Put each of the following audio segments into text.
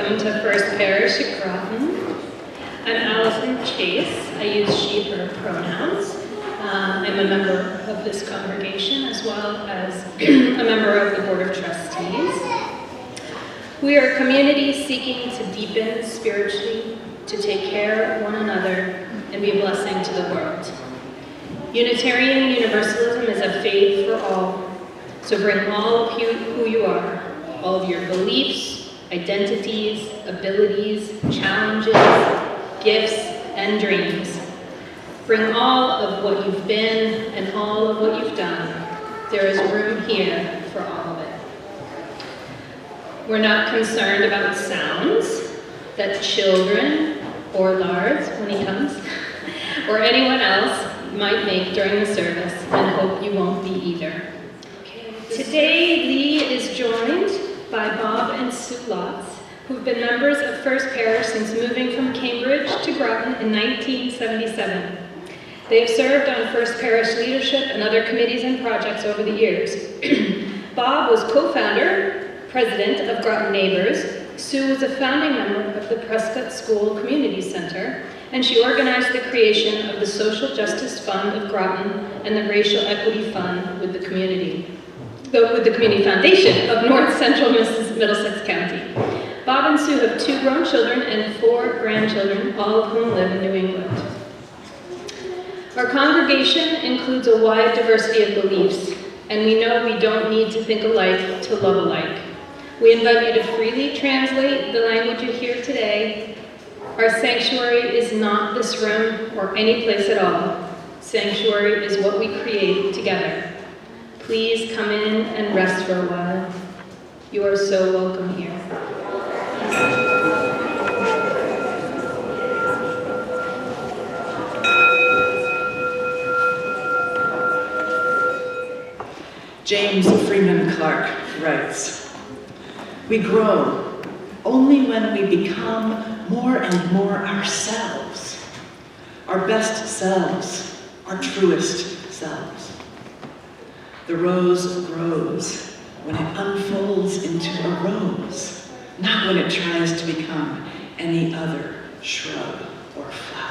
welcome to First Parish at Groton. I'm Allison Chase. I use she, her pronouns. I'm a member of this congregation as well as a member of the Board of Trustees. We are a community seeking to deepen spiritually, to take care of one another, and be a blessing to the world. Unitarian Universalism is a faith for all, so bring all of who you are, all of your beliefs, identities, abilities, challenges, gifts, and dreams. Bring all of what you've been and all of what you've done. There is room here for all of it. We're not concerned about sounds that children or Lars, when he comes, or anyone else might make during the service, and hope you won't be either. Today, Lee is joined by Bob and Sue Lotz, who've been members of First Parish since moving from Cambridge to Groton in 1977. They have served on First Parish leadership and other committees and projects over the years. Bob was co-founder, president of Groton Neighbors. Sue was a founding member of the Prescott School Community Center, and she organized the creation of the Social Justice Fund of Groton and the Racial Equity Fund with the Community Foundation of North Central Middlesex County. Bob and Sue have 2 grown children and 4 grandchildren, all of whom live in New England. Our congregation includes a wide diversity of beliefs, and we know we don't need to think alike to love alike. We invite you to freely translate the language you hear today. Our sanctuary is not this room or any place at all. Sanctuary is what we create together. Please come in and rest for a while. You are so welcome here. James Freeman Clark writes, "We grow only when we become more and more ourselves, our best selves, our truest selves. The rose grows when it unfolds into a rose, not when it tries to become any other shrub or flower."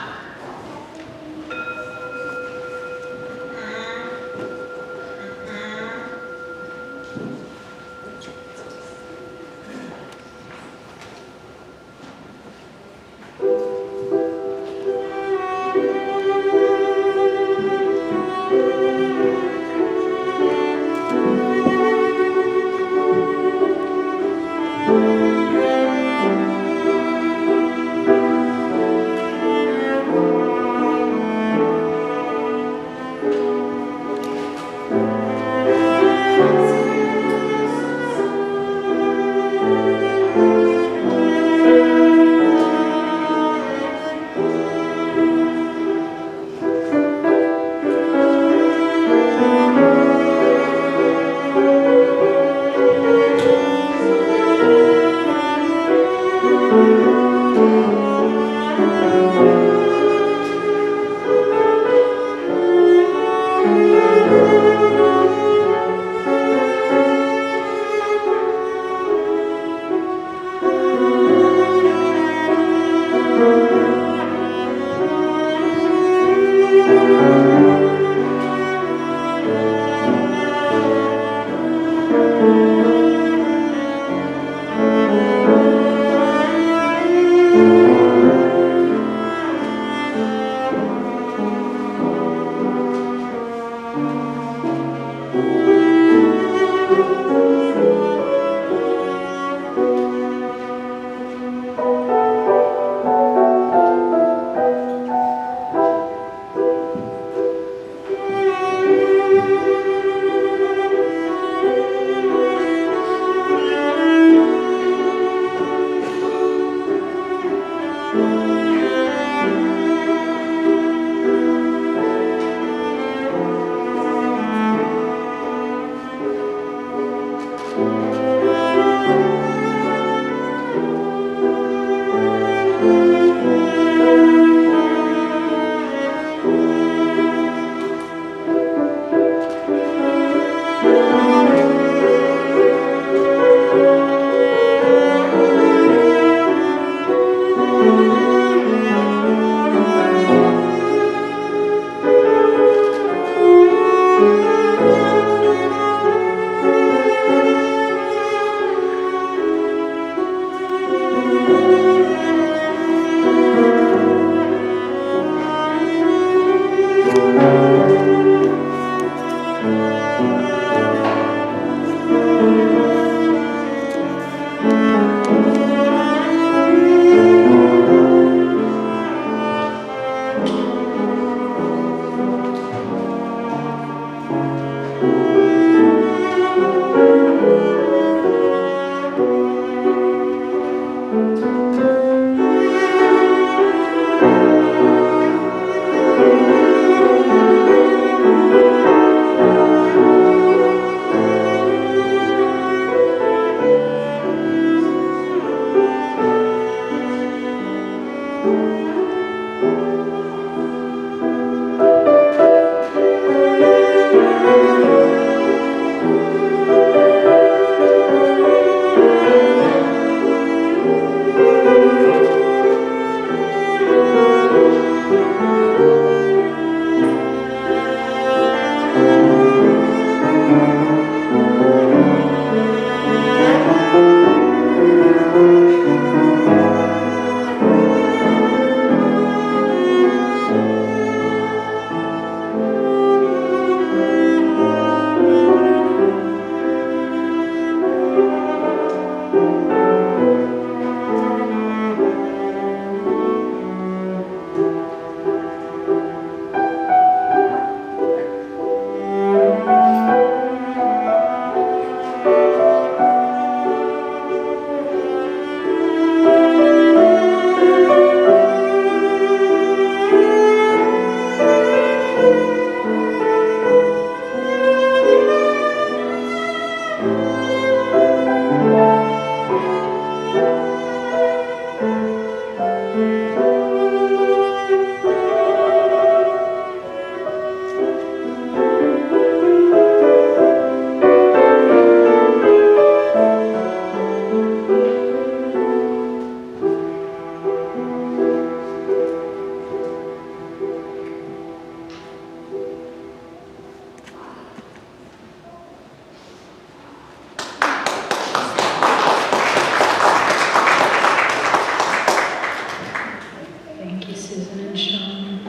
risen and shone.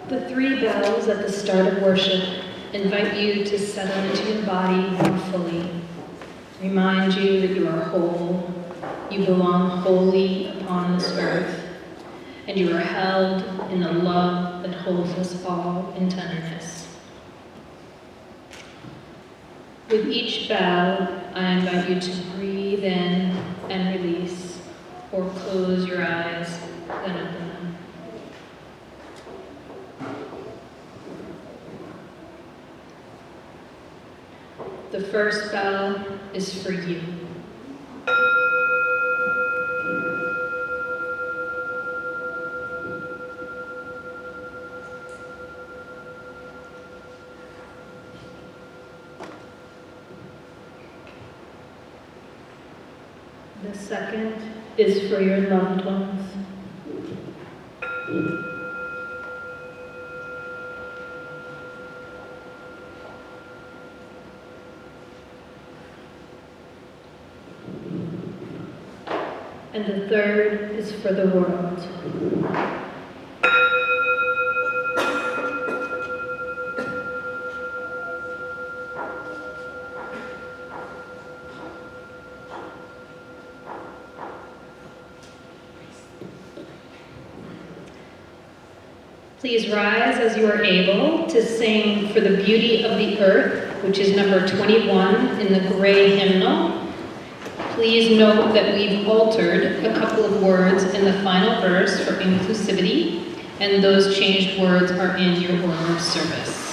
The three bells at the start of worship invite you to settle into your body more fully. Remind you that you are whole, you belong wholly upon this earth, and you are held in the love that holds us all in tenderness. With each bell, I invite you to breathe in and release, or close your eyes, then open them. The first bell is for you. The second is for your loved ones. And the third is for the world. Please rise as you are able to sing For the Beauty of the Earth, which is number 21 in the gray hymnal. Please note that we've altered a couple of words in the final verse for inclusivity, and those changed words are in your order of service.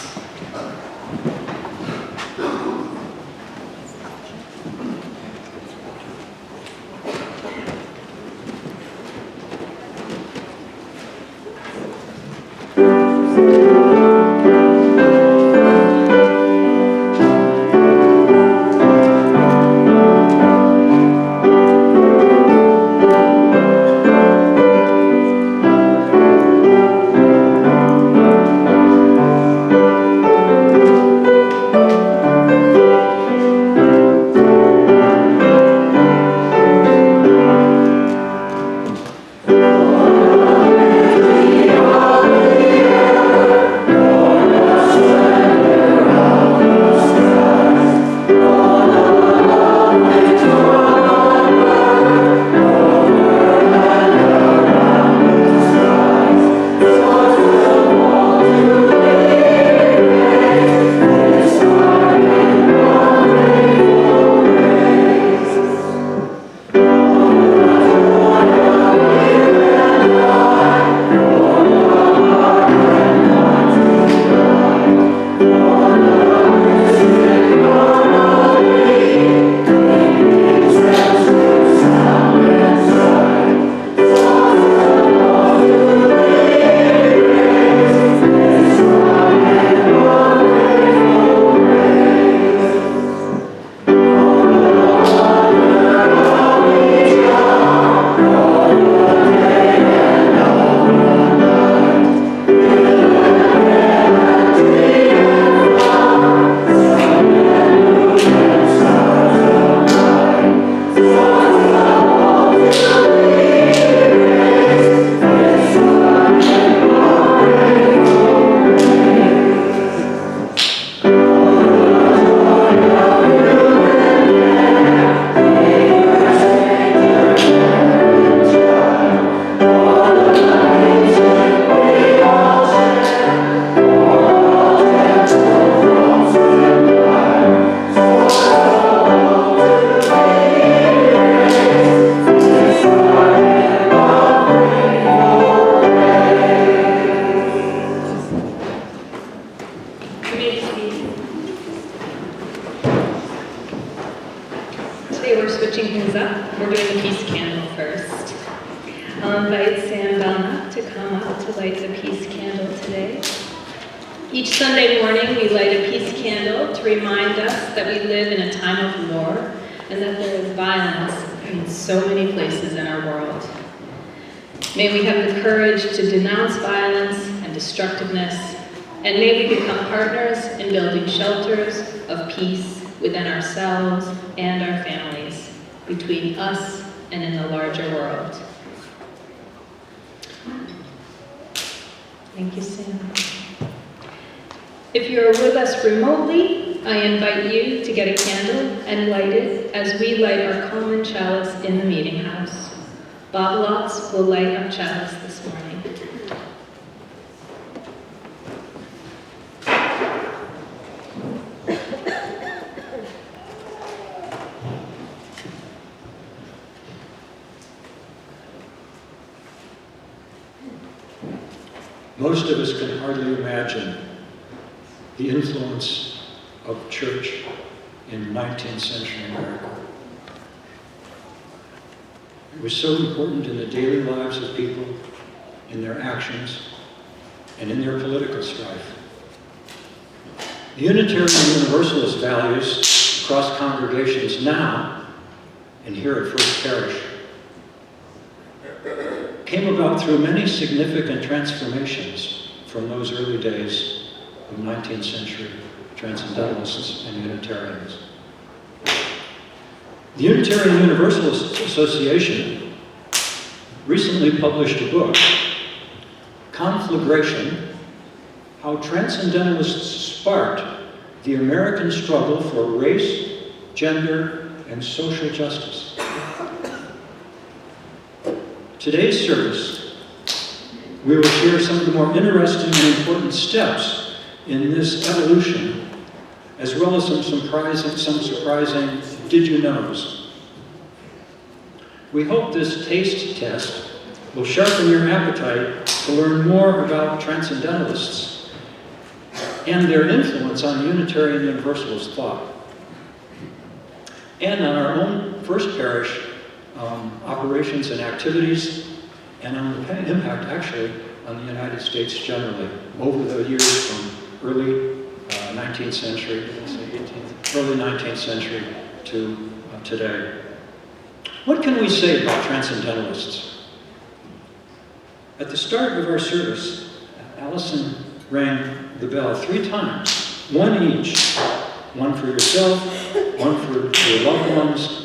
Today we're switching things up. We're doing the peace candle first. I'll invite Sam Belknap to come up to light the peace candle today. Each Sunday morning we light a peace candle to remind us that we live in a time of war and that there is violence in so many places in our world. May we have the courage to denounce violence and destructiveness, and may we become partners in building shelters of peace within ourselves and our families, between us and in the larger world. Thank you, Sam. If you're with us remotely, I invite you to get a candle and light it as we light our common chalice in the meeting house. Bob Lotz will light our chalice this morning. Most of us can hardly imagine the influence of church in 19th century America. It was so important in the daily lives of people, in their actions, and in their political strife. The Unitarian Universalist values across congregations now, and here at First Parish, came about through many significant transformations from those early days of 19th century Transcendentalists and Unitarians. The Unitarian Universalist Association recently published a book, Conflagration, How Transcendentalists Sparked the American Struggle for Race, Gender, and Social Justice. Today's service, we will share some of the more interesting and important steps in this evolution, as well as some surprising did-you-knows. We hope this taste test will sharpen your appetite to learn more about Transcendentalists and their influence on Unitarian Universalist thought, and on our own First Parish operations and activities, and on the impact, actually, on the United States generally, over the years from early 19th century, early 19th century to today. What can we say about Transcendentalists? At the start of our service, Allison rang the bell 3 times, one each, one for yourself, one for your loved ones,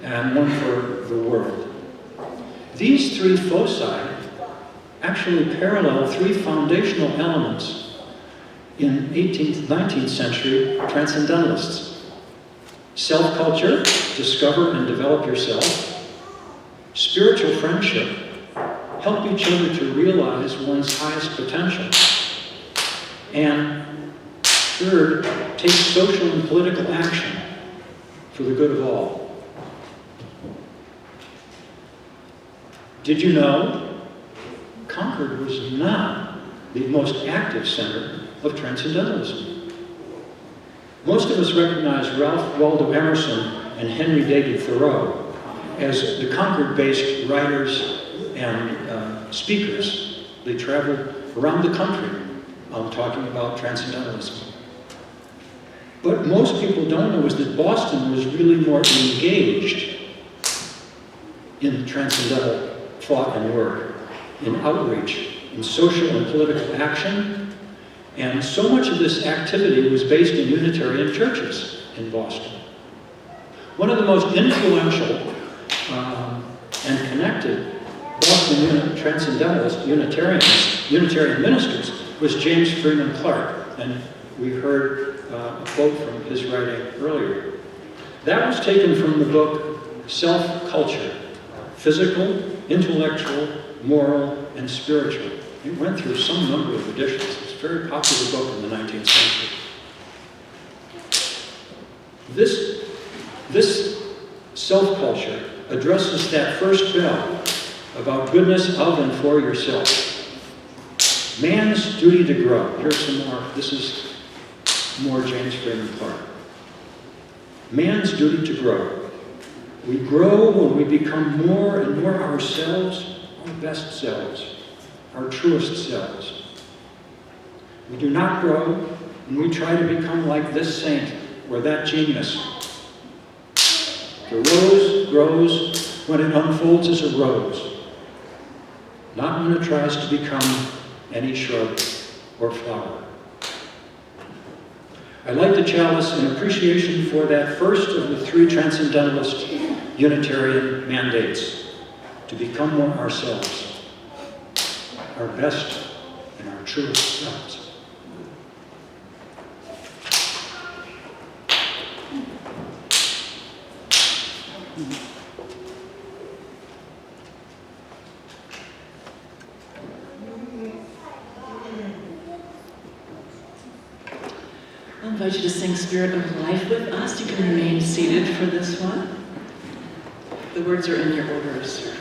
and one for the world. These 3 foci actually parallel 3 foundational elements in 18th, 19th century Transcendentalists. Self-culture, discover and develop yourself. Spiritual friendship, help each other to realize one's highest potential. And third, take social and political action for the good of all. Did you know Concord was not the most active center of Transcendentalism? Most of us recognize Ralph Waldo Emerson and Henry David Thoreau as the Concord-based writers and speakers. They traveled around the country talking about Transcendentalism. But most people don't know is that Boston was really more engaged in transcendental thought and work, in outreach, in social and political action, and so much of this activity was based in Unitarian churches in Boston. One of the most influential and connected Boston Transcendentalist Unitarian ministers was James Freeman Clarke, and we heard a quote from his writing earlier. That was taken from the book Self-Culture, Physical, Intellectual, Moral, and Spiritual. It went through some number of editions. It's a very popular book in the 19th century. This self-culture addresses that first bell about goodness of and for yourself. Man's duty to grow. Here's some more. This is more James Freeman Clarke. Man's duty to grow. We grow when we become more and more ourselves, our best selves, our truest selves. We do not grow when we try to become like this saint or that genius. The rose grows when it unfolds as a rose, not when it tries to become any shrub or flower. I light the chalice in appreciation for that first of the 3 Transcendentalist Unitarian mandates, to become more ourselves, our best and our truest selves. I invite you to sing Spirit of Life with us. You can remain seated for this one. The words are in your order of service.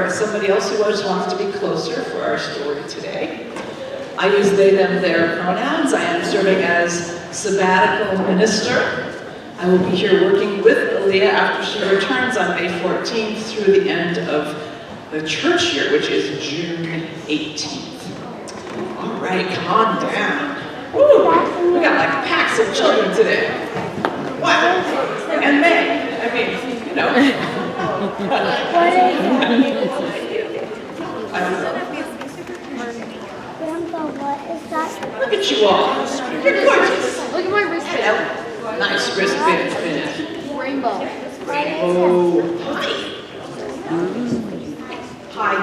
Somebody else who just wants to be closer for our story today. I use they, them, their pronouns. I am serving as sabbatical minister. I will be here working with Aaliyah after she returns on May 14th through the end of the church year, which is June 18th. All right, come on down. Woo, we got like packs of children today. Wow, and May, I mean, you know. What is that? Look at you all. You're gorgeous. Look at my wristband. Nice wristband finish. Rainbow. Oh, hi. Hi.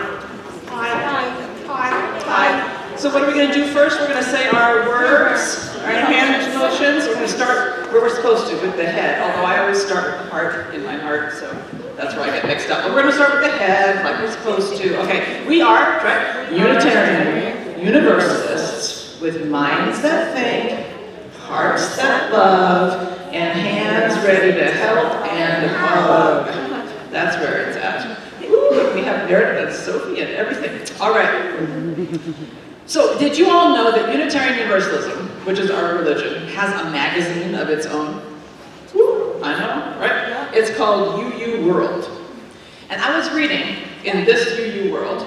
Hi. Hi. Hi. So what are we going to do first? We're going to say our words, our hand motions. We're going to start where we're supposed to, with the head. Although I always start with the heart in my heart, so that's where I get mixed up. But we're going to start with the head, like we're supposed to. Okay, we are, right, Unitarian, Universalists, with minds that think, hearts that love, and hands ready to help and hug. That's where it's at. Ooh, we have Meredith and Sophie and everything. All right. So, did you all know that Unitarian Universalism, which is our religion, has a magazine of its own? Woo, I know, right? It's called UU World. And I was reading in this UU World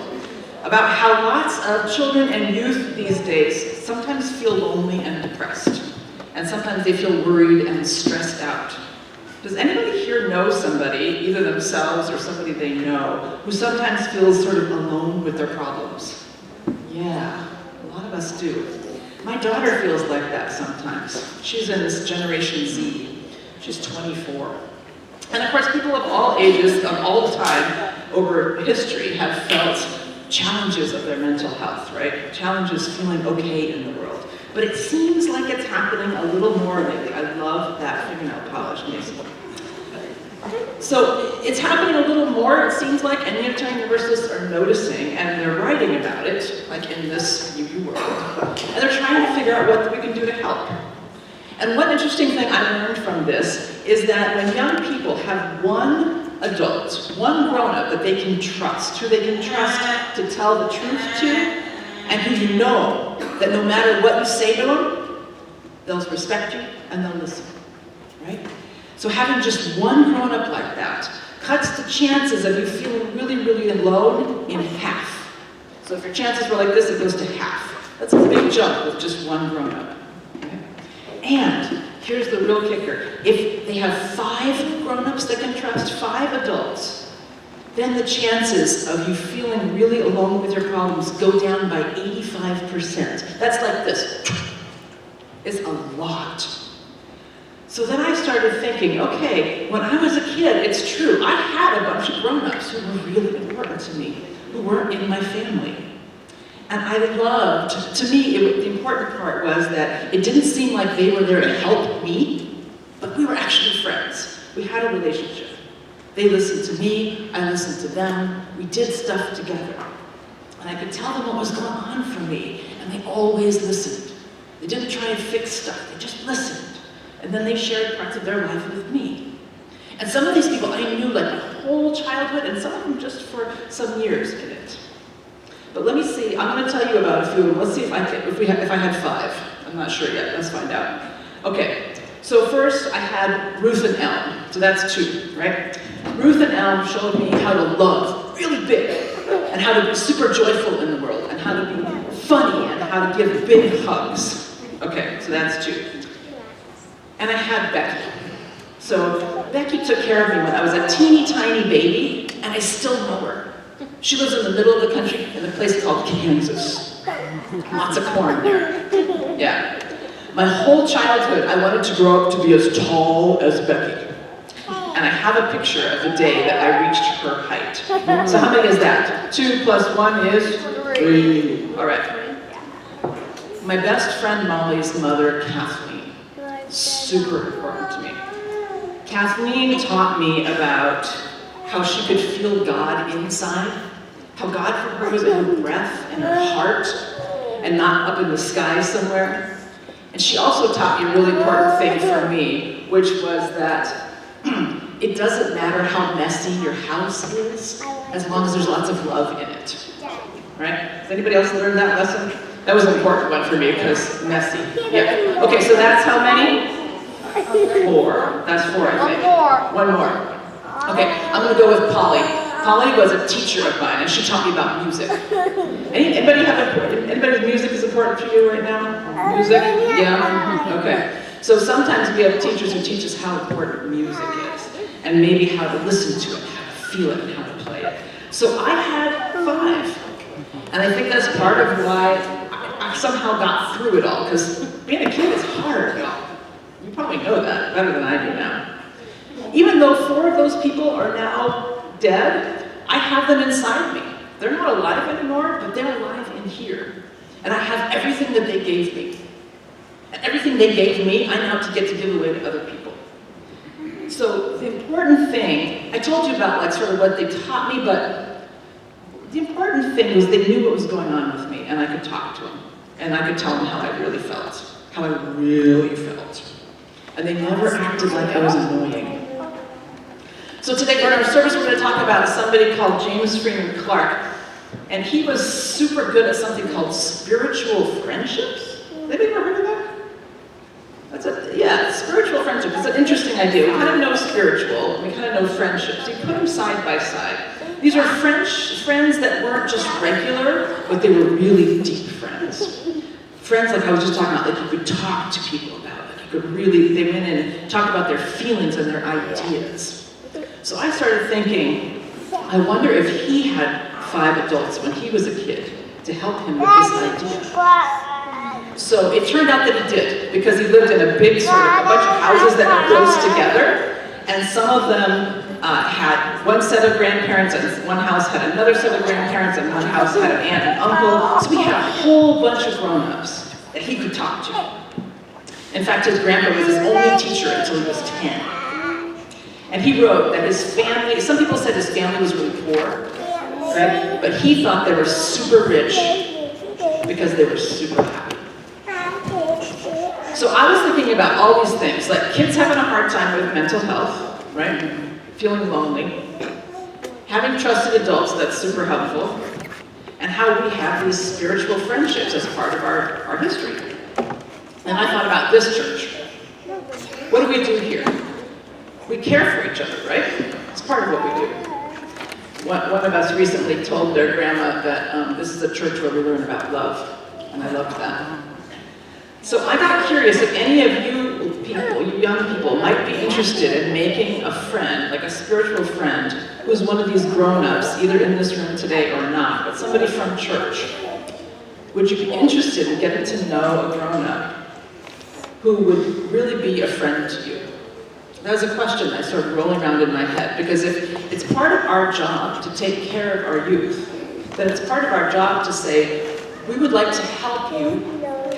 about how lots of children and youth these days sometimes feel lonely and depressed. And sometimes they feel worried and stressed out. Does anybody here know somebody, either themselves or somebody they know, who sometimes feels sort of alone with their problems? Yeah, a lot of us do. My daughter feels like that sometimes. She's in this Generation Z. She's 24. And of course, people of all ages, of all time, over history, have felt challenges of their mental health, right? Challenges feeling okay in the world. But it seems like it's happening a little more lately. I love that fingernail polish, Mason. So it's happening a little more, it seems like, and Unitarian Universalists are noticing, and they're writing about it, like in this UU World. And they're trying to figure out what we can do to help. And one interesting thing I learned from this is that when young people have one adult, one grown-up that they can trust, who they can trust to tell the truth to, and who you know that no matter what you say to them, they'll respect you and they'll listen, right? So having just one grown-up like that cuts the chances of you feeling really, really alone in half. So if your chances were like this, it goes to half. That's a big jump with just one grown-up. Okay? And here's the real kicker. If they have 5 grown-ups they can trust, 5 adults, then the chances of you feeling really alone with your problems go down by 85%. That's like this. It's a lot. So then I started thinking, okay, when I was a kid, it's true, I had a bunch of grown-ups who were really important to me, who weren't in my family. And I loved, to me, the important part was that it didn't seem like they were there to help me, but we were actually friends. We had a relationship. They listened to me, I listened to them, we did stuff together. And I could tell them what was going on for me, and they always listened. They didn't try and fix stuff, they just listened. And then they shared parts of their life with me. And some of these people I knew like my whole childhood, and some of them just for some years in it. But let me see, I'm going to tell you about a few of them. Let's see if I had 5. I'm not sure yet, let's find out. Okay, so first I had Ruth and Elm, so that's 2, right? Ruth and Elm showed me how to love really big, and how to be super joyful in the world, and how to be funny, and how to give big hugs. Okay, so that's 2. And I had Becky. So Becky took care of me when I was a teeny tiny baby, and I still know her. She lives in the middle of the country in a place called Kansas. Lots of corn there. Yeah. My whole childhood, I wanted to grow up to be as tall as Becky. And I have a picture of the day that I reached her height. So how many is that? 2 plus 1 is 3. All right. My best friend Molly's mother, Kathleen, super important to me. Kathleen taught me about how she could feel God inside, how God for her was in her breath, in her heart, and not up in the sky somewhere. And she also taught me a really important thing for me, which was that it doesn't matter how messy your house is, as long as there's lots of love in it. Right? Has anybody else learned that lesson? That was an important one for me because messy. Yeah. Okay, so that's how many? 4. That's 4, I think. One more. Okay, I'm going to go with Polly. Polly was a teacher of mine, and she taught me about music. Anybody's music is important for you right now? Music? Yeah? Okay. So sometimes we have teachers who teach us how important music is, and maybe how to listen to it, how to feel it, and how to play it. So I had 5. And I think that's part of why I somehow got through it all, because being a kid is hard, y'all. You probably know that better than I do now. Even though 4 of those people are now dead, I have them inside me. They're not alive anymore, but they're alive in here. And I have everything that they gave me. And everything they gave me, I now get to give away to other people. So the important thing, I told you about like sort of what they taught me, but the important thing was they knew what was going on with me, and I could talk to them. And I could tell them how I really felt. How I really felt. And they never acted like I was annoying. So today in our service we're going to talk about somebody called James Freeman Clarke. And he was super good at something called spiritual friendships. Have you ever heard of that? Spiritual friendship. It's an interesting idea. We kind of know spiritual, and we kind of know friendships. You put them side by side. These are friends that weren't just regular, but they were really deep friends. Friends like I was just talking about, like you could talk to people about, like you could really, they went in and talked about their feelings and their ideas. So I started thinking, I wonder if he had 5 adults when he was a kid to help him with this idea. So it turned out that he did, because he lived in a big sort of a bunch of houses that were close together, and some of them had one set of grandparents, and one house had another set of grandparents, and one house had an aunt and uncle. So we had a whole bunch of grown-ups that he could talk to. In fact, his grandpa was his only teacher until he was 10. And he wrote that his family, some people said his family was really poor, right? But he thought they were super rich because they were super happy. So I was thinking about all these things, like kids having a hard time with mental health, right? Feeling lonely, having trusted adults, that's super helpful, and how we have these spiritual friendships as part of our history. And I thought about this church. What do we do here? We care for each other, right? It's part part of what we do. One of us recently told their grandma that this is a church where we learn about love, and I loved that. So I got curious if any of you people, you young people, might be interested in making a friend, like a spiritual friend, who's one of these grown-ups, either in this room today or not, but somebody from church. Would you be interested in getting to know a grown-up who would really be a friend to you? That was a question that started rolling around in my head, because if it's part of our job to take care of our youth, then it's part of our job to say, we would like to help you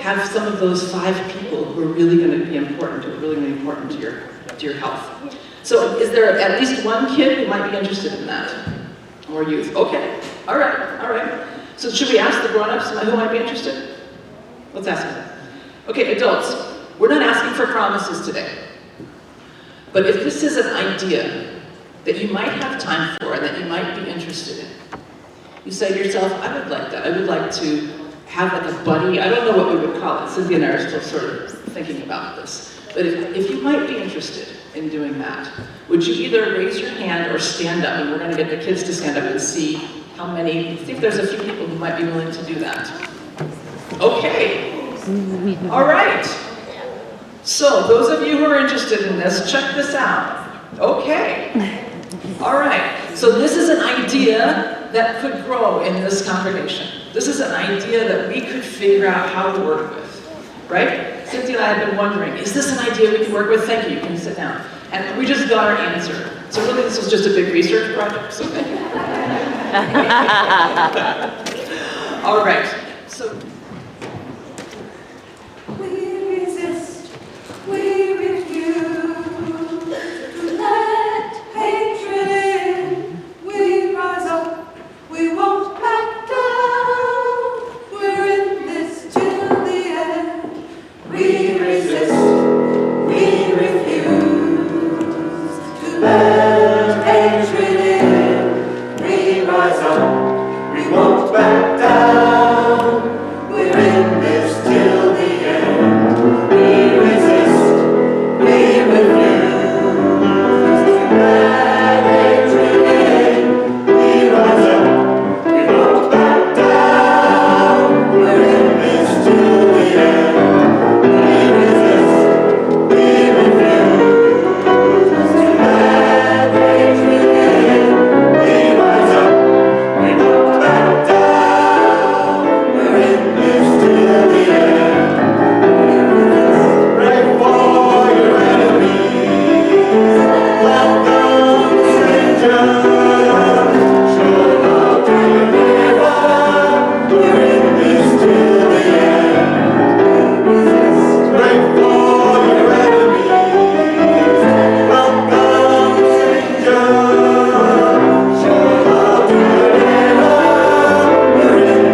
have some of those 5 people who are really going to be important, to your health. So is there at least one kid who might be interested in that? Or youth? Okay, all right. So should we ask the grown-ups who might be interested? Let's ask them. Okay, adults, we're not asking for promises today. But if this is an idea that you might have time for, that you might be interested in, you say to yourself, I would like that. I would like to have like a buddy. I don't know what we would call it. Cynthia and I are still sort of thinking about this. But if you might be interested in doing that, would you either raise your hand or stand up? And we're going to get the kids to stand up and see how many. See if there's a few people who might be willing to do that. Okay. All right. So those of you who are interested in this, check this out. Okay. All right. So this is an idea that could grow in this congregation. This is an idea that we could figure out how to work with, right? Cynthia and I have been wondering, is this an idea we can work with? Thank you, you can sit down. And we just got our answer. So really this was just a big research project, so thank you. All right, so. We resist, we refuse to let hatred in. We rise up, we won't back down. We're in this till the end. We resist, we refuse to let hatred in. We rise up, we won't back down. We're in this till the end. We resist, we refuse to let hatred in. We rise up, we won't back down. We're in this till the end. We resist, we refuse to let hatred in. We rise up, we won't back down. We're in this till the end. Pray for your enemies. Welcome the stranger. Show love to your neighbor. We're in this till the end. Pray for your enemies. Welcome the stranger. Show love to your neighbor. We're in this till the end. Pray for your enemies. Welcome the stranger. Show love to your neighbor. We're in this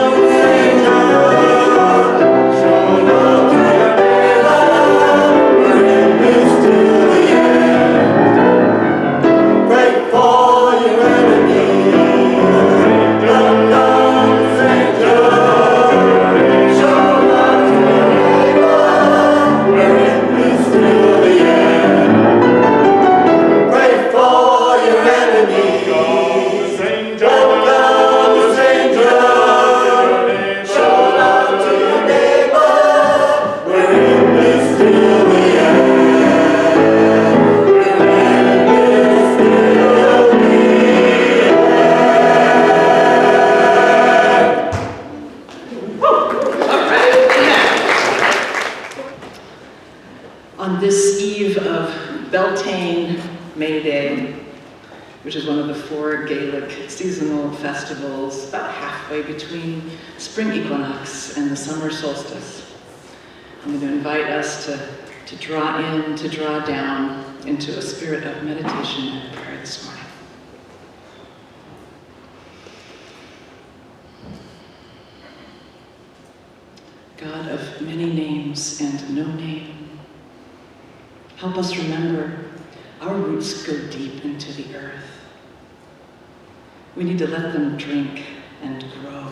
till the end. Pray for your enemies. Welcome the stranger. Show love to your neighbor. We're in this till the end. Pray for your enemies. Welcome the stranger. Show love to your neighbor. We're in this till the end. We're in this till the end. All right. On this eve of Beltane May Day, which is one of the 4 Gaelic seasonal festivals about halfway between spring equinox and the summer solstice, I'm going to invite us to draw in, to draw down into a spirit of meditation and prayer this morning. God of many names and no name, help us remember our roots go deep into the earth. We need to let them drink and grow.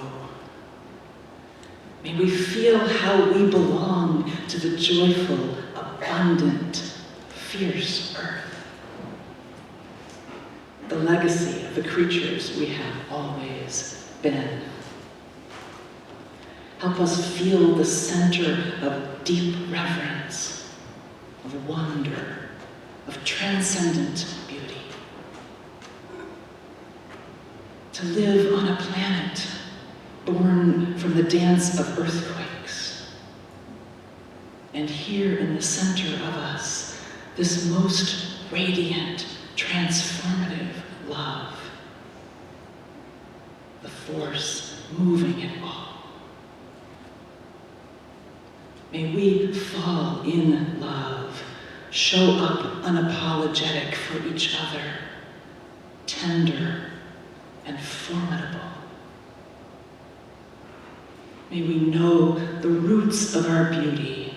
May we feel how we belong to the joyful, abundant, fierce earth. The legacy of the creatures we have always been. Help us feel the center of deep reverence, of wonder, of transcendent beauty. To live on a planet born from the dance of earthquakes. And here in the center of us, this most radiant, transformative love. The force moving it all. May we fall in love, show up unapologetic for each other, tender and formidable. May we know the roots of our beauty,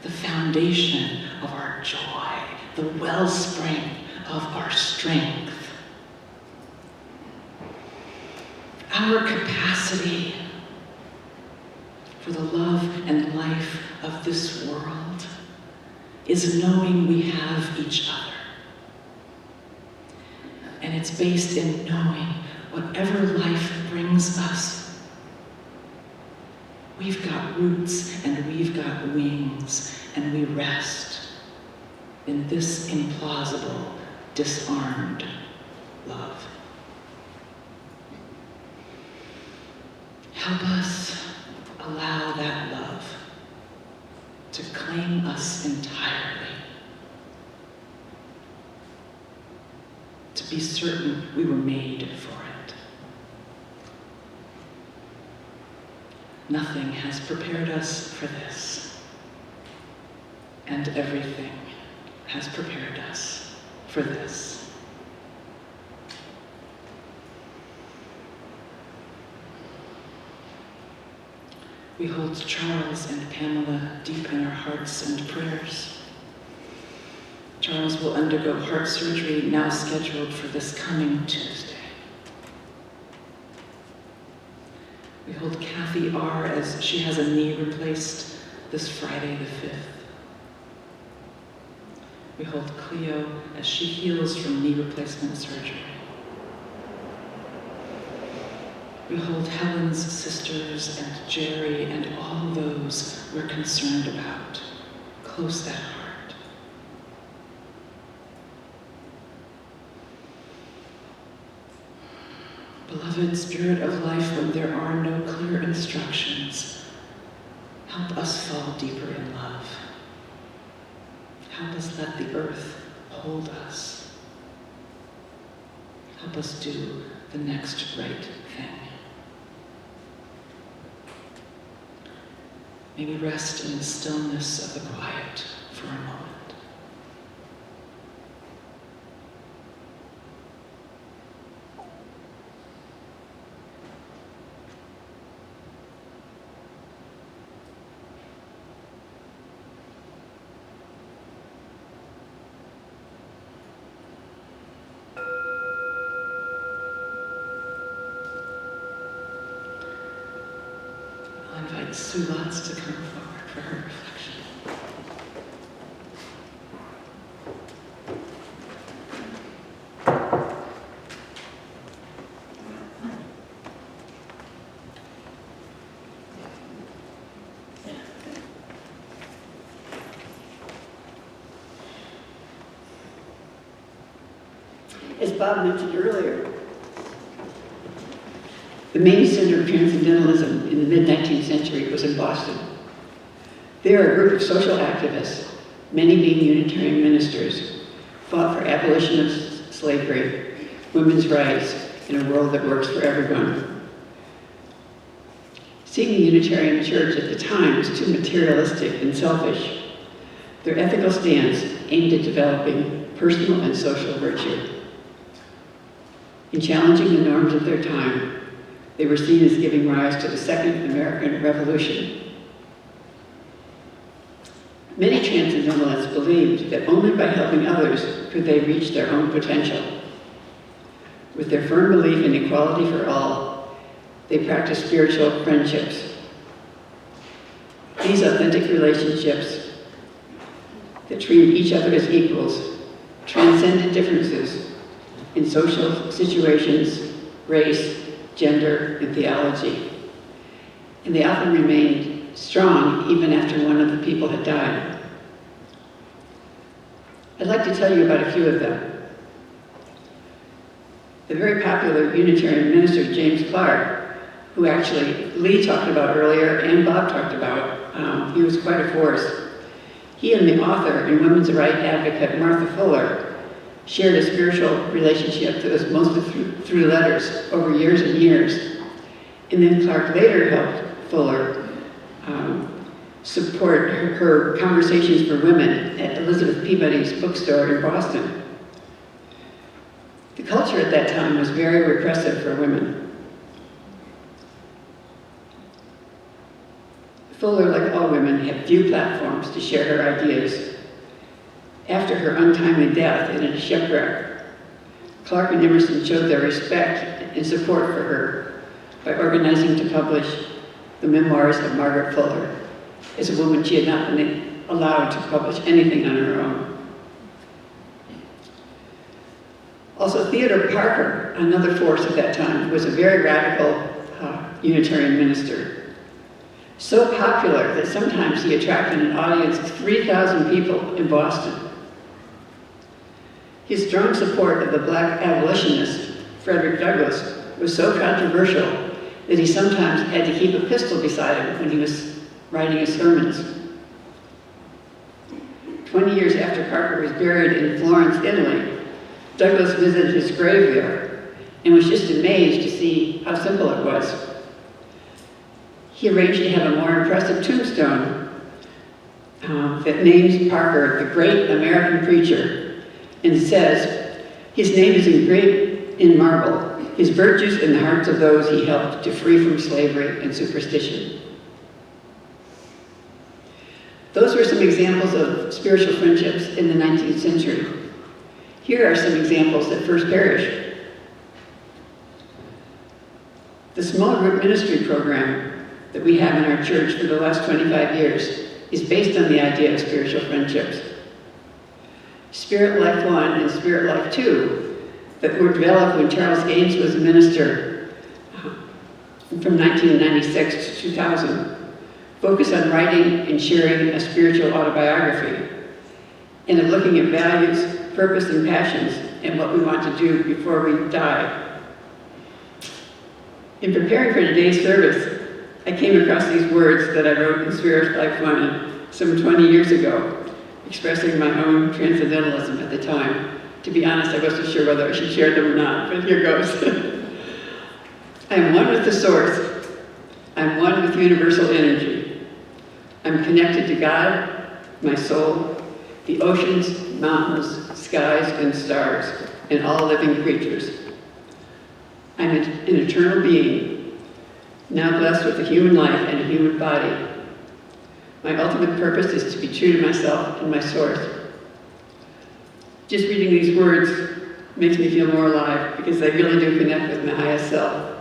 the foundation of our joy, the wellspring of our strength. Our capacity for the love and life of this world is knowing we have each other. And it's based in knowing whatever life brings us, we've got roots and we've got wings, and we rest in this implausible, disarmed love. Help us allow that love to claim us entirely, to be certain we were made for it. Nothing has prepared us for this, and everything has prepared us for this. We hold Charles and Pamela deep in our hearts and prayers. Charles will undergo heart surgery now scheduled for this coming Tuesday. We hold Kathy R. as she has a knee replaced this Friday the 5th. We hold Cleo as she heals from knee replacement surgery. We hold Helen's sisters and Jerry and all those we're concerned about, close at heart. Beloved Spirit of Life, when there are no clear instructions, help us fall deeper in love. Help us let the earth hold us. Help us do the next right thing. May we rest in the stillness of the quiet for a moment. I'll invite Sue Lotz to come forward for her reflection. As Bob mentioned earlier, the main center of Transcendentalism in the mid-19th century was in Boston. There, a group of social activists, many being Unitarian ministers, fought for abolition of slavery, women's rights, and a world that works for everyone. Seeing the Unitarian Church at the time as too materialistic and selfish, their ethical stance aimed at developing personal and social virtue. In challenging the norms of their time, they were seen as giving rise to the Second American Revolution. Many Transcendentalists believed that only by helping others could they reach their own potential. With their firm belief in equality for all, they practiced spiritual friendships, these authentic relationships that treat each other as equals transcended differences in social situations, race, gender, and theology. And they often remained strong even after one of the people had died. I'd like to tell you about a few of them. The very popular Unitarian minister, James Clark, who actually Lee talked about earlier and Bob talked about, he was quite a force. He and the author and women's rights advocate Martha Fuller shared a spiritual relationship that was mostly through letters over years and years. And then Clark later helped Fuller support her Conversations for Women at Elizabeth Peabody's bookstore in Boston. The culture at that time was very repressive for women. Fuller, like all women, had few platforms to share her ideas. After her untimely death in a shipwreck, Clark and Emerson showed their respect and support for her by organizing to publish the memoirs of Margaret Fuller. As a woman, she had not been allowed to publish anything on her own. Also, Theodore Parker, another force at that time, was a very radical Unitarian minister. So popular that sometimes he attracted an audience of 3,000 people in Boston. His strong support of the black abolitionist, Frederick Douglass, was so controversial that he sometimes had to keep a pistol beside him when he was writing his sermons. 20 years after Parker was buried in Florence, Italy, Douglass visited his grave there and was just amazed to see how simple it was. He arranged to have a more impressive tombstone that names Parker the Great American Preacher and says, his name is engraved in marble, his virtues in the hearts of those he helped to free from slavery and superstition. Those were some examples of spiritual friendships in the 19th century. Here are some examples at First Parish. The small group ministry program that we have in our church for the last 25 years is based on the idea of spiritual friendships. Spirit Life 1 and Spirit Life 2 that were developed when Charles Gaines was a minister from 1996 to 2000 focus on writing and sharing a spiritual autobiography and of looking at values, purpose, and passions and what we want to do before we die. In preparing for today's service, I came across these words that I wrote in Spirit Life 1 some 20 years ago, expressing my own transcendentalism at the time. To be honest, I wasn't sure whether I should share them or not, but here goes. I am one with the source. I'm one with universal energy. I'm connected to God, my soul, the oceans, mountains, skies, and stars, and all living creatures. I'm an eternal being, now blessed with a human life and a human body. My ultimate purpose is to be true to myself and my source. Just reading these words makes me feel more alive because they really do connect with my highest self.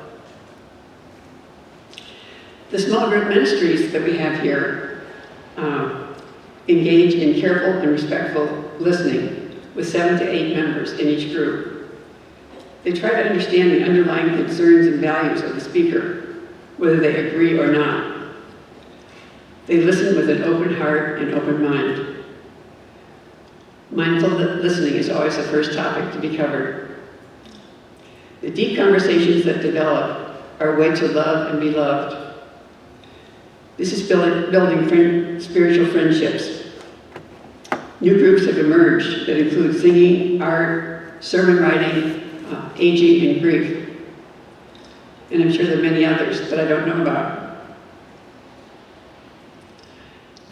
The small group ministries that we have here engage in careful and respectful listening with 7 to 8 members in each group. They try to understand the underlying concerns and values of the speaker, whether they agree or not. They listen with an open heart and open mind. Mindful listening is always the first topic to be covered. The deep conversations that develop are a way to love and be loved. This is building spiritual friendships. New groups have emerged that include singing, art, sermon writing, aging, and grief. And I'm sure there are many others that I don't know about.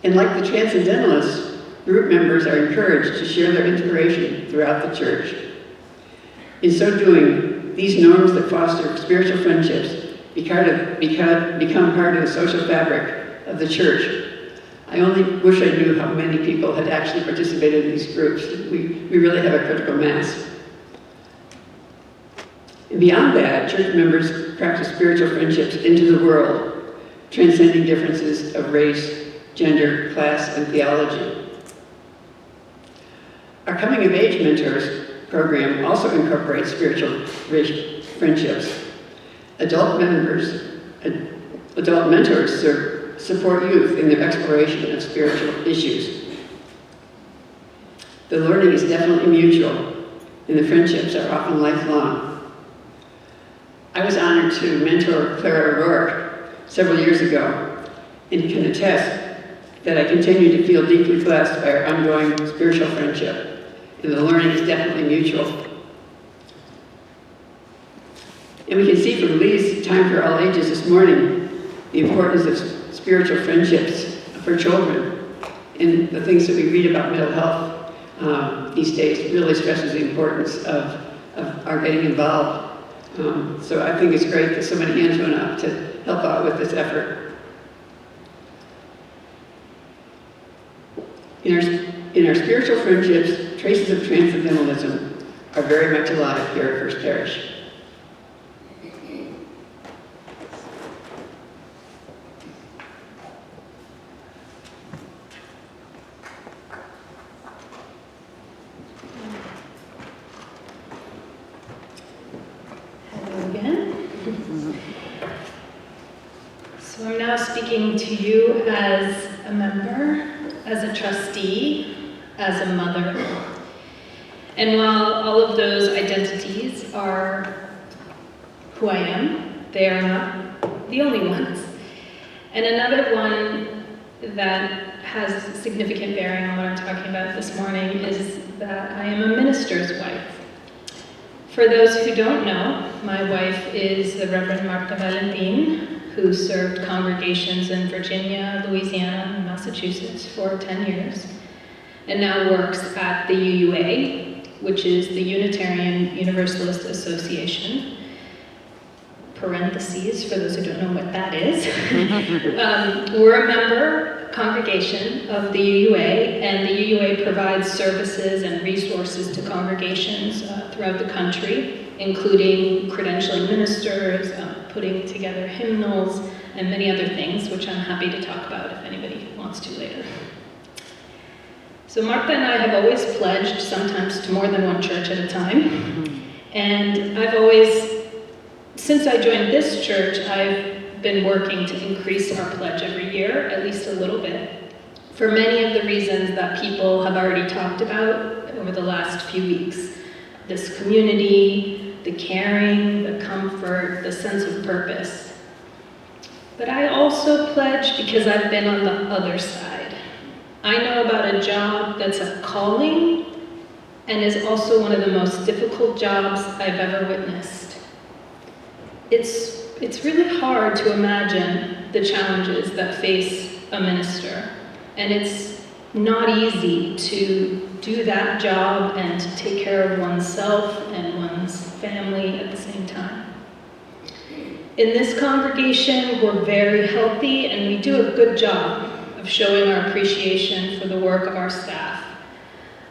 And like the Transcendentalists, group members are encouraged to share their inspiration throughout the church. In so doing, these norms that foster spiritual friendships become part of the social fabric of the church. I only wish I knew how many people had actually participated in these groups. We really have a critical mass. And beyond that, church members practice spiritual friendships into the world, transcending differences of race, gender, class, and theology. Our Coming of Age Mentors program also incorporates spiritual friendships. Adult mentors support youth in their exploration of spiritual issues. The learning is definitely mutual, and the friendships are often lifelong. I was honored to mentor Clara O'Rourke several years ago, and can attest that I continue to feel deeply blessed by our ongoing spiritual friendship, and the learning is definitely mutual. And we can see from Lee's Time for All Ages this morning the importance of spiritual friendships for children, and the things that we read about mental health these days really stresses the importance of our getting involved. So I think it's great that so many hands went up to help out with this effort. In our spiritual friendships, traces of Transcendentalism are very much alive here at First Parish. Hello again. So I'm now speaking to you as a member, as a trustee, as a mother. And while all of those identities are who I am, they are not the only ones. And another one that has significant bearing on what I'm talking about this morning is that I am a minister's wife. For those who don't know, my wife is the Reverend Martha Valentin, who served congregations in Virginia, Louisiana, and Massachusetts for 10 years, and now works at the UUA, which is the Unitarian Universalist Association. Parentheses, for those who don't know what that is. We're a member congregation of the UUA, and the UUA provides services and resources to congregations throughout the country, including credentialing ministers, putting together hymnals, and many other things, which I'm happy to talk about if anybody wants to later. So Martha and I have always pledged, sometimes to more than one church at a time, and I've always, since I joined this church, I've been working to increase our pledge every year, at least a little bit, for many of the reasons that people have already talked about over the last few weeks. This community, the caring, the comfort, the sense of purpose. But I also pledge because I've been on the other side. I know about a job that's a calling and is also one of the most difficult jobs I've ever witnessed. It's really hard to imagine the challenges that face a minister, and it's not easy to do that job and to take care of oneself and one's family at the same time. In this congregation, we're very healthy, and we do a good job of showing our appreciation for the work of our staff.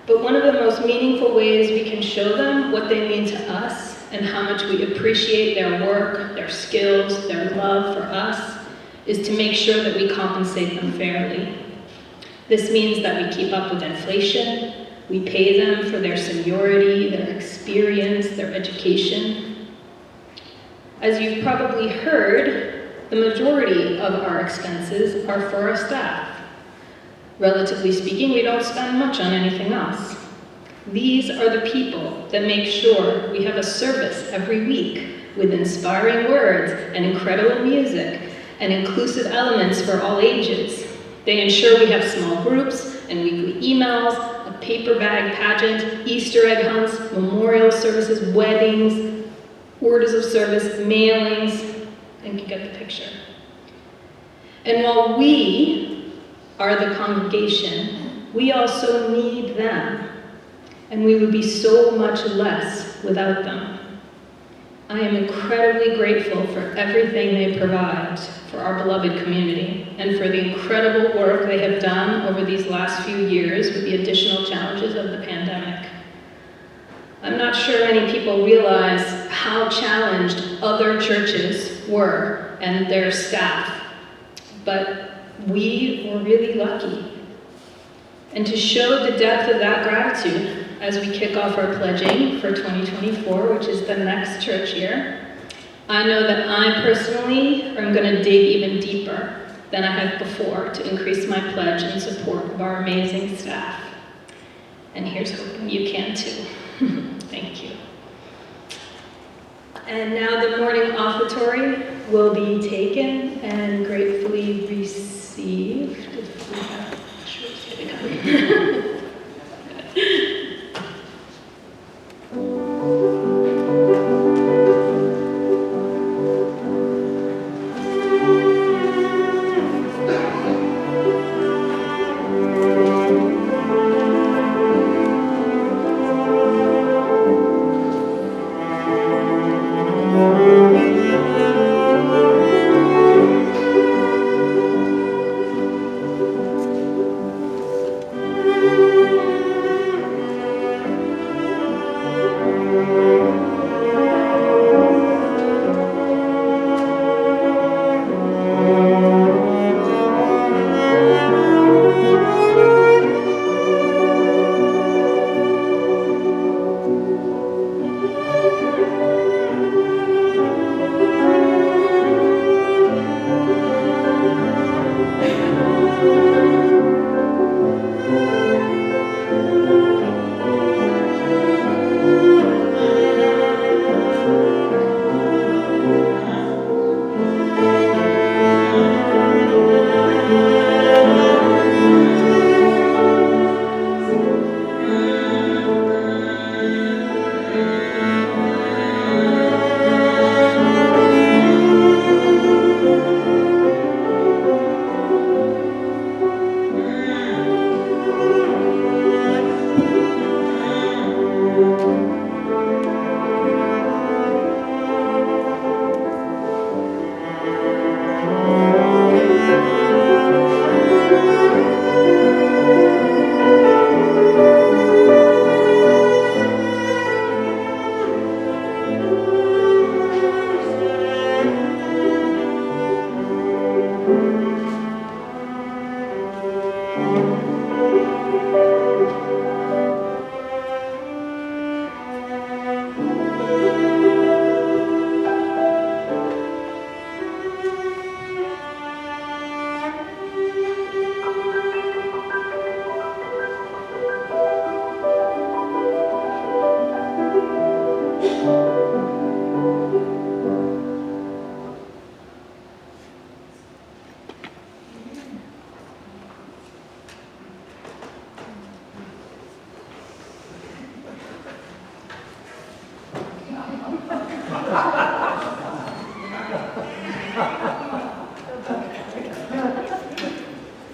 But one of the most meaningful ways we can show them what they mean to us and how much we appreciate their work, their skills, their love for us, is to make sure that we compensate them fairly. This means that we keep up with inflation, we pay them for their seniority, their experience, their education. As you've probably heard, the majority of our expenses are for our staff. Relatively speaking, we don't spend much on anything else. These are the people that make sure we have a service every week with inspiring words and incredible music and inclusive elements for all ages. They ensure we have small groups and weekly emails, a paper bag pageant, Easter egg hunts, memorial services, weddings, orders of service, mailings, and you get the picture. And while we are the congregation, we also need them. And we would be so much less without them. I am incredibly grateful for everything they provide for our beloved community and for the incredible work they have done over these last few years with the additional challenges of the pandemic. I'm not sure many people realize how challenged other churches were and their staff, but we were really lucky. And to show the depth of that gratitude, as we kick off our pledging for 2024, which is the next church year, I know that I personally am going to dig even deeper than I have before to increase my pledge in support of our amazing staff. And here's hoping you can too. Thank you. And now the morning offertory will be taken and gratefully received. If we have, sure, it's gonna come.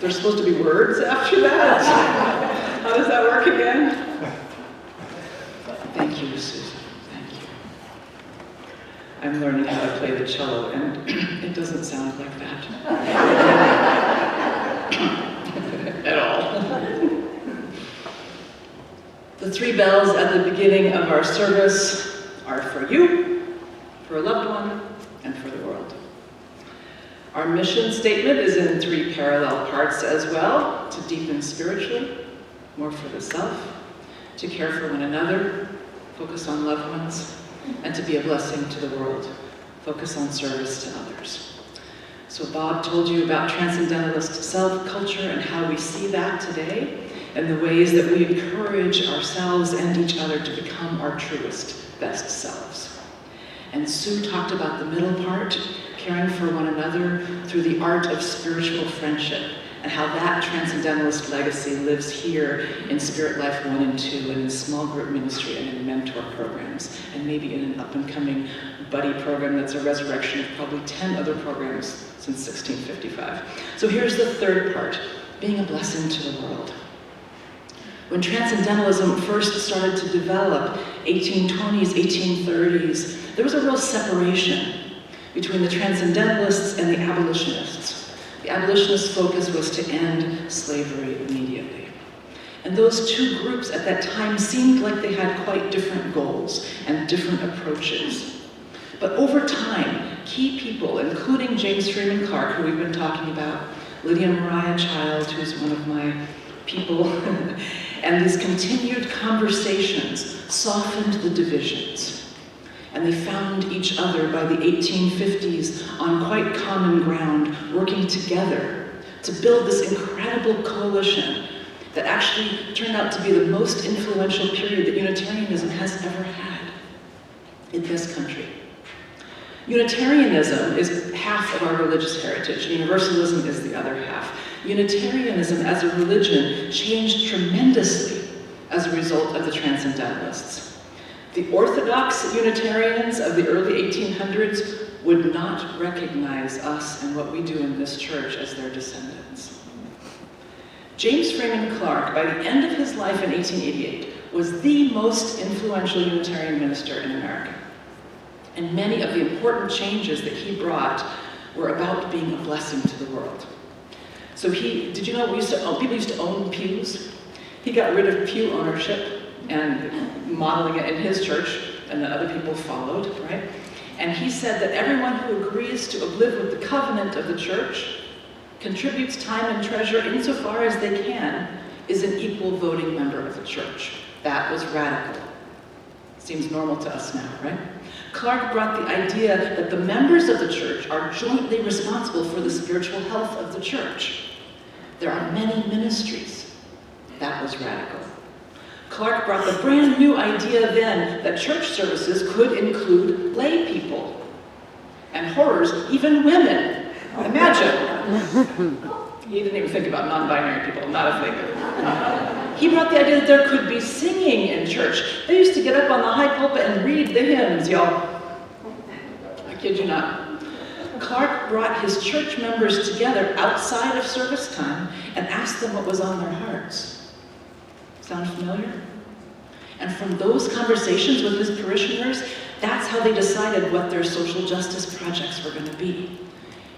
There's supposed to be words after that? How does that work again? Thank you, Susan. Thank you. I'm learning how to play the cello, and it doesn't sound like that. At all. The three bells at the beginning of our service are for you, for a loved one, and for the world. Our mission statement is in three parallel parts as well: to deepen spiritually, more for the self, to care for one another, focus on loved ones, and to be a blessing to the world, focus on service to others. So Bob told you about Transcendentalist self-culture and how we see that today, and the ways that we encourage ourselves and each other to become our truest, best selves. And Sue talked about the middle part, caring for one another through the art of spiritual friendship, and how that Transcendentalist legacy lives here in Spirit Life 1 and 2, and in small group ministry and in mentor programs, and maybe in an up-and-coming buddy program that's a resurrection of probably 10 other programs since 1655. So here's the third part, being a blessing to the world. When Transcendentalism first started to develop, 1820s, 1830s, there was a real separation between the Transcendentalists and the abolitionists. The abolitionist focus was to end slavery immediately. And those two groups at that time seemed like they had quite different goals and different approaches. But over time, key people, including James Freeman Clarke, who we've been talking about, Lydia Mariah Child, who's one of my people, and these continued conversations softened the divisions. And they found each other by the 1850s on quite common ground, working together to build this incredible coalition that actually turned out to be the most influential period that Unitarianism has ever had in this country. Unitarianism is half of our religious heritage. Universalism is the other half. Unitarianism as a religion changed tremendously as a result of the Transcendentalists. The Orthodox Unitarians of the early 1800s would not recognize us and what we do in this church as their descendants. James Freeman Clarke, by the end of his life in 1888, was the most influential Unitarian minister in America. And many of the important changes that he brought were about being a blessing to the world. So did you know people used to own pews? He got rid of pew ownership and modeling it in his church, and then other people followed, right? And he said that everyone who agrees to live with the covenant of the church, contributes time and treasure insofar as they can, is an equal voting member of the church. That was radical. Seems normal to us now, right? Clarke brought the idea that the members of the church are jointly responsible for the spiritual health of the church. There are many ministries. That was radical. Clarke brought the brand new idea then that church services could include lay people. And horrors, even women. Imagine. He didn't even think about non-binary people, not a thing. He brought the idea that there could be singing in church. They used to get up on the high pulpit and read the hymns, y'all. I kid you not. Clarke brought his church members together outside of service time and asked them what was on their hearts. Sound familiar? And from those conversations with his parishioners, that's how they decided what their social justice projects were going to be.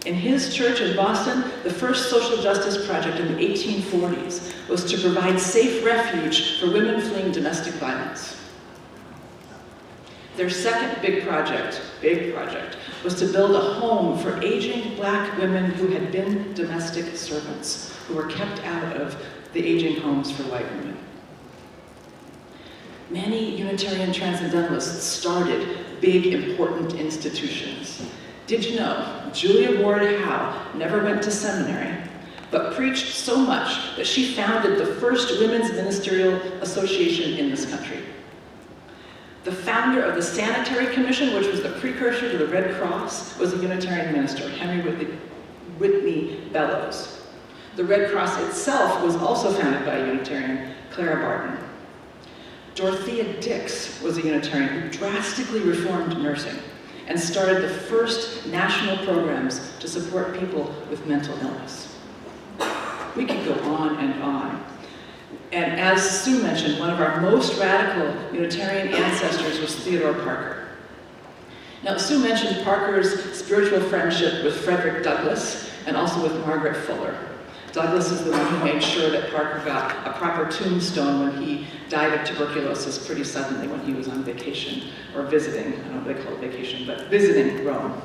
In his church in Boston, the first social justice project in the 1840s was to provide safe refuge for women fleeing domestic violence. Their second big project, was to build a home for aging black women who had been domestic servants, who were kept out of the aging homes for white women. Many Unitarian Transcendentalists started big, important institutions. Did you know Julia Ward Howe never went to seminary, but preached so much that she founded the first women's ministerial association in this country? The founder of the Sanitary Commission, which was the precursor to the Red Cross, was a Unitarian minister, Henry Whitney Bellows. The Red Cross itself was also founded by a Unitarian, Clara Barton. Dorothea Dix was a Unitarian who drastically reformed nursing and started the first national programs to support people with mental illness. We could go on and on. And as Sue mentioned, one of our most radical Unitarian ancestors was Theodore Parker. Now, Sue mentioned Parker's spiritual friendship with Frederick Douglass and also with Margaret Fuller. Douglass is the one who made sure that Parker got a proper tombstone when he died of tuberculosis pretty suddenly when he was on vacation, or visiting, I don't know what they call it vacation, but visiting Rome.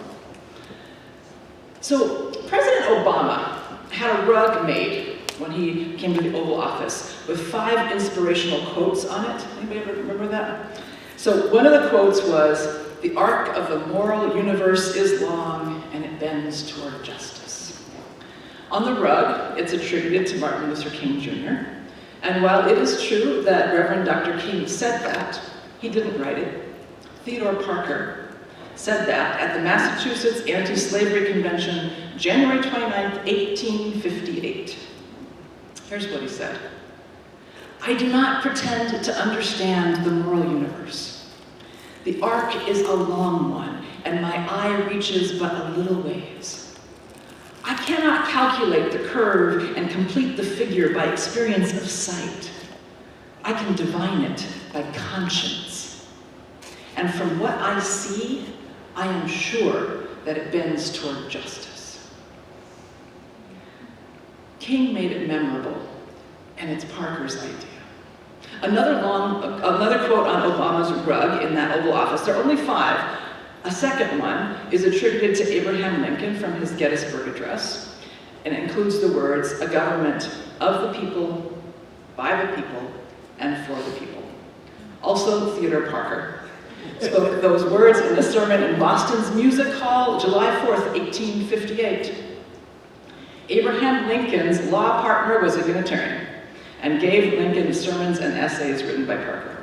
So President Obama had a rug made when he came to the Oval Office with 5 inspirational quotes on it. Anybody ever remember that? So one of the quotes was, "The arc of the moral universe is long and it bends toward justice." On the rug, it's attributed to Martin Luther King Jr. And while it is true that Reverend Dr. King said that, he didn't write it. Theodore Parker said that at the Massachusetts Anti-Slavery Convention, January 29, 1858. Here's what he said. "I do not pretend to understand the moral universe. The arc is a long one, and my eye reaches but a little ways. I cannot calculate the curve and complete the figure by experience of sight. I can divine it by conscience. And from what I see, I am sure that it bends toward justice." King made it memorable, and it's Parker's idea. Another quote on Obama's rug in that Oval Office, there are only 5. A second one is attributed to Abraham Lincoln from his Gettysburg Address. and includes the words, a government of the people, by the people, and for the people. Also, Theodore Parker spoke those words in a sermon in Boston's Music Hall, July 4th, 1858. Abraham Lincoln's law partner was a Unitarian and gave Lincoln sermons and essays written by Parker.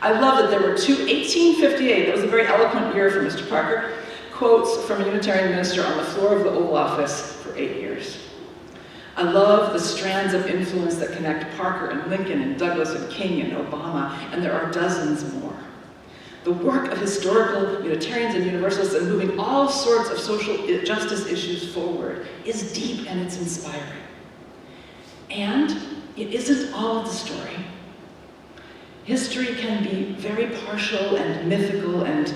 I love that there were 1858, that was a very eloquent year for Mr. Parker, quotes from a Unitarian minister on the floor of the Oval Office for 8 years. I love the strands of influence that connect Parker and Lincoln and Douglas and King and Obama, and there are dozens more. The work of historical Unitarians and Universalists in moving all sorts of social justice issues forward is deep and it's inspiring. And it isn't all of the story. History can be very partial and mythical and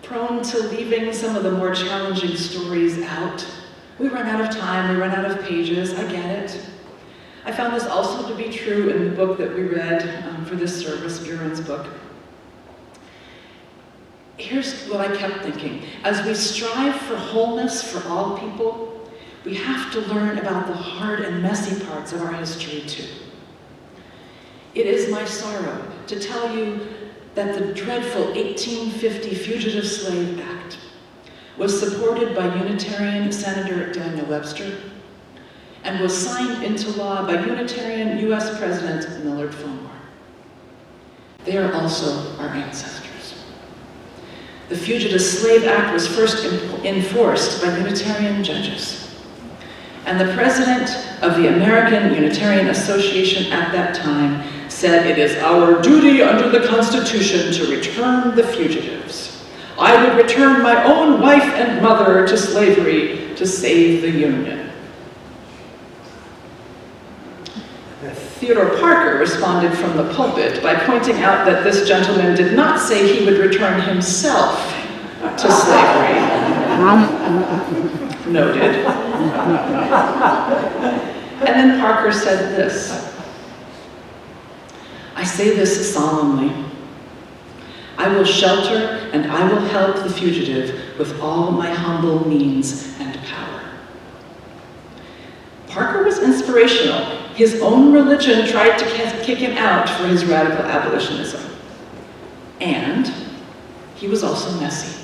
prone to leaving some of the more challenging stories out. We run out of time, we run out of pages, I get it. I found this also to be true in the book that we read for this service, Buehrens' book. Here's what I kept thinking. As we strive for wholeness for all people, we have to learn about the hard and messy parts of our history too. It is my sorrow to tell you that the dreadful 1850 Fugitive Slave Act was supported by Unitarian Senator Daniel Webster and was signed into law by Unitarian U.S. President Millard Fillmore. They are also our ancestors. The Fugitive Slave Act was first enforced by Unitarian judges. And the president of the American Unitarian Association at that time said, "It is our duty under the Constitution to return the fugitives. I would return my own wife and mother to slavery to save the Union." Theodore Parker responded from the pulpit by pointing out that this gentleman did not say he would return himself to slavery. Noted. And then Parker said this, "I say this solemnly. I will shelter and I will help the fugitive with all my humble means and power." Parker was inspirational. His own religion tried to kick him out for his radical abolitionism. And he was also messy.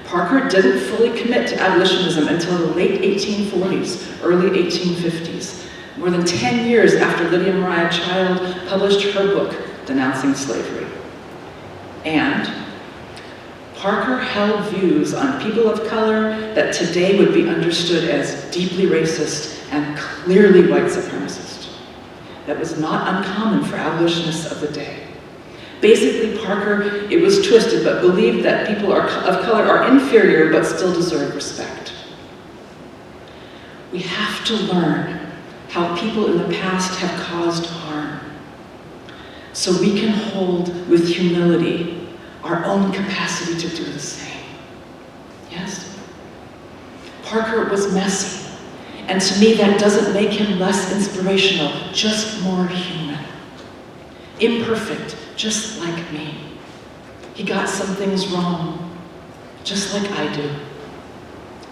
Parker didn't fully commit to abolitionism until the late 1840s, early 1850s, more than 10 years after Lydia Mariah Child published her book, Denouncing Slavery. And Parker held views on people of color that today would be understood as deeply racist and clearly white supremacist. That was not uncommon for abolitionists of the day. Basically, Parker, it was twisted, but believed that people of color are inferior but still deserve respect. We have to learn how people in the past have caused harm, so we can hold with humility our own capacity to do the same. Yes? Parker was messy. And to me, that doesn't make him less inspirational, just more human. Imperfect, just like me. He got some things wrong, just like I do.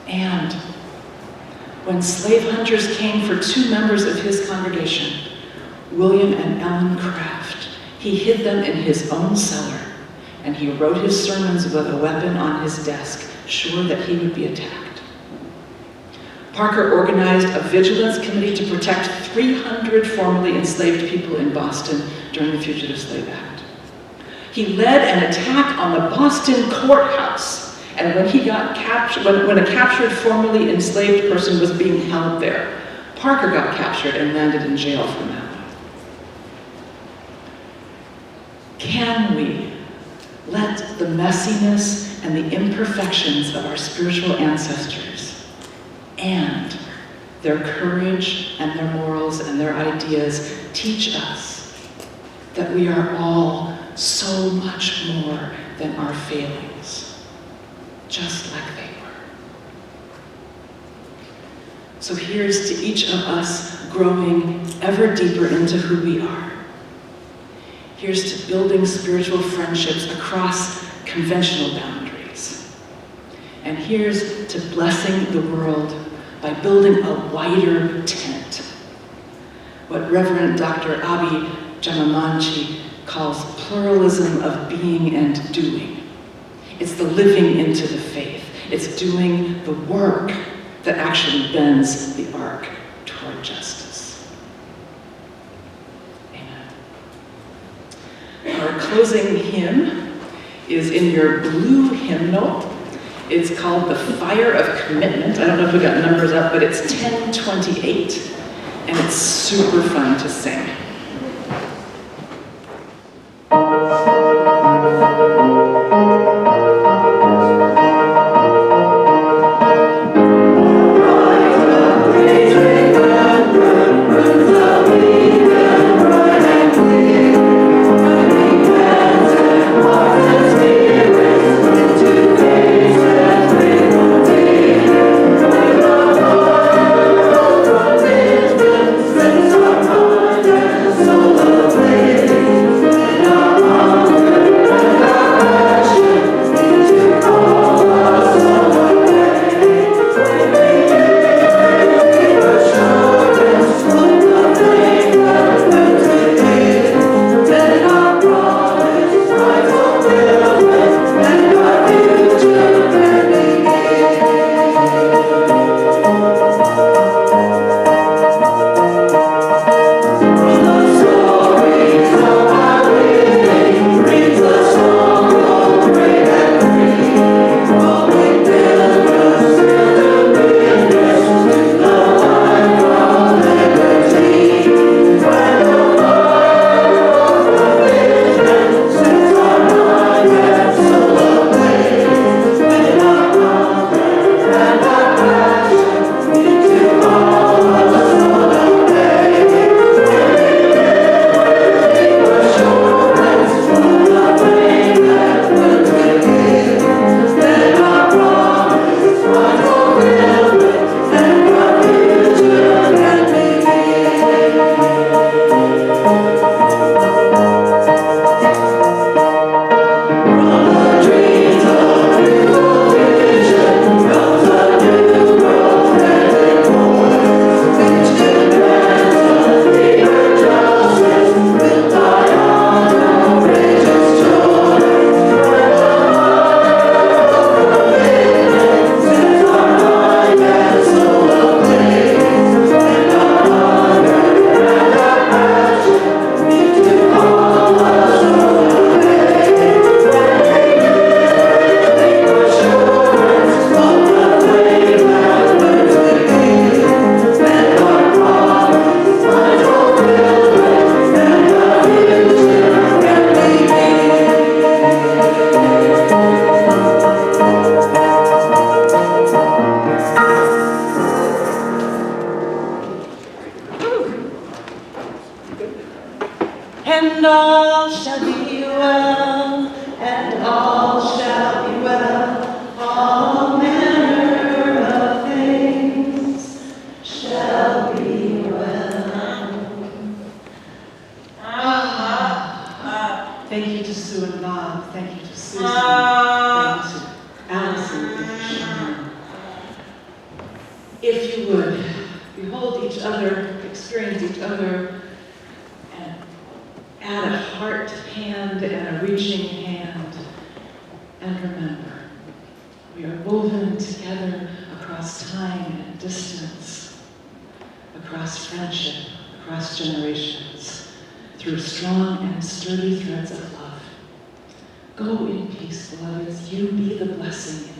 And when slave hunters came for 2 members of his congregation, William and Ellen Craft, he hid them in his own cellar, and he wrote his sermons with a weapon on his desk, sure that he would be attacked. Parker organized a vigilance committee to protect 300 formerly enslaved people in Boston during the Fugitive Slave Act. He led an attack on the Boston courthouse, and when he got captured, when a captured formerly enslaved person was being held there, Parker got captured and landed in jail for that. Can we let the messiness and the imperfections of our spiritual ancestors and their courage and their morals and their ideas teach us that we are all so much more than our failings, just like they were? So here's to each of us growing ever deeper into who we are. Here's to building spiritual friendships across conventional boundaries. And here's to blessing the world by building a wider tent. What Reverend Dr. Abi Jamamanchi calls pluralism of being and doing. It's the living into the faith. It's doing the work that actually bends the arc toward justice. Amen. Our closing hymn is in your blue hymnal. It's called The Fire of Commitment. I don't know if we got numbers up, but it's 1028, and it's super fun to sing. And all shall be well, and all shall be well, all manner of things shall be well. Thank you to Sue and Bob, thank you to Susan, thank you to Allison, thank you to Sharon. If you would, behold each other, experience each other, and add a heart hand and a reaching hand. And remember, we are woven together across time and distance, across friendship, across generations, through strong and sturdy threads of love. Go in peace, beloveds. You be the blessing